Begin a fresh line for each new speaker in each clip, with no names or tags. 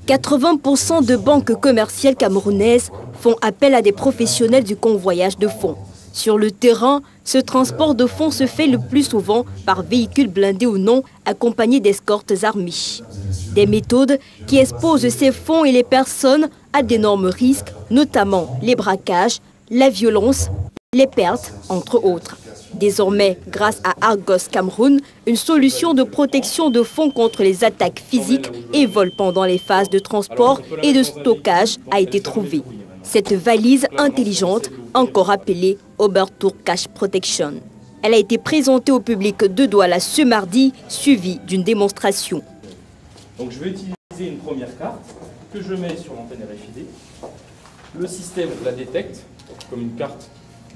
80% de banques commerciales camerounaises font appel à des professionnels du convoyage de fonds. Sur le terrain, ce transport de fonds se fait le plus souvent par véhicules blindés ou non, accompagnés d'escortes armées. Des méthodes qui exposent ces fonds et les personnes à d'énormes risques, notamment les braquages, la violence, les pertes, entre autres. Désormais, grâce à Argos Cameroun, une solution de protection de fonds contre les attaques physiques et vols pendant les phases de transport et de stockage a été trouvée. Cette valise intelligente, encore appelée Obertour Cash Protection. Elle a été présentée au public de Douala ce mardi, suivie d'une démonstration.
Donc je vais utiliser une première carte que je mets sur l'antenne RFID. Le système la détecte comme une carte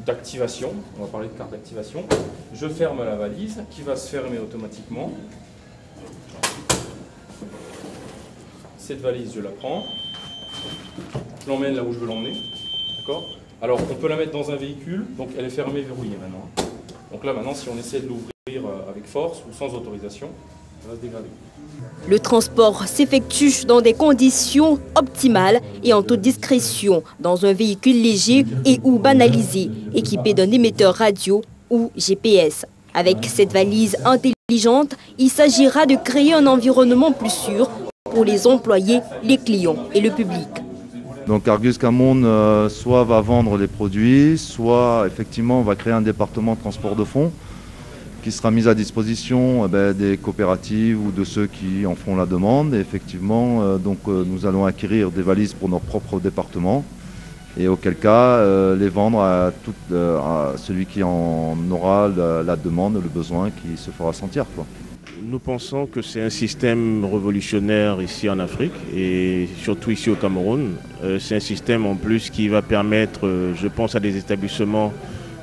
d'activation. On va parler de carte d'activation. Je ferme la valise qui va se fermer automatiquement. Cette valise, je la prends. Je l'emmène là où je veux l'emmener. D'accord ? Alors, on peut la mettre dans un véhicule. Donc, elle est fermée, verrouillée maintenant. Donc là, maintenant, si on essaie de l'ouvrir avec force ou sans autorisation, elle va se dégrader.
Le transport s'effectue dans des conditions optimales et en toute discrétion, dans un véhicule léger et ou banalisé, équipé d'un émetteur radio ou GPS. Avec cette valise intelligente, il s'agira de créer un environnement plus sûr pour les employés, les clients et le public.
Donc Argus Cameroun soit va vendre les produits, soit effectivement va créer un département de transport de fonds qui sera mis à disposition des coopératives ou de ceux qui en feront la demande. Et effectivement, nous allons acquérir des valises pour notre propre département et auquel cas les vendre à celui qui en aura la demande, le besoin, qui se fera sentir, quoi.
Nous pensons que c'est un système révolutionnaire ici en Afrique et surtout ici au Cameroun. C'est un système en plus qui va permettre, je pense à des établissements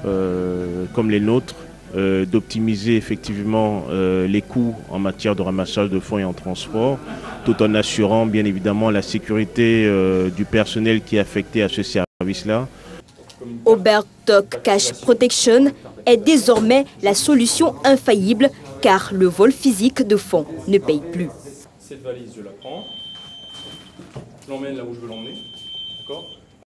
comme les nôtres, d'optimiser effectivement les coûts en matière de ramassage de fonds et en transport, tout en assurant bien évidemment la sécurité du personnel qui est affecté à ce service-là.
Obertour Cash Protection est désormais la solution infaillible car le vol physique de fonds ne paye plus.
Cette valise, je la prends, je l'emmène là où je veux l'emmener, d'accord ?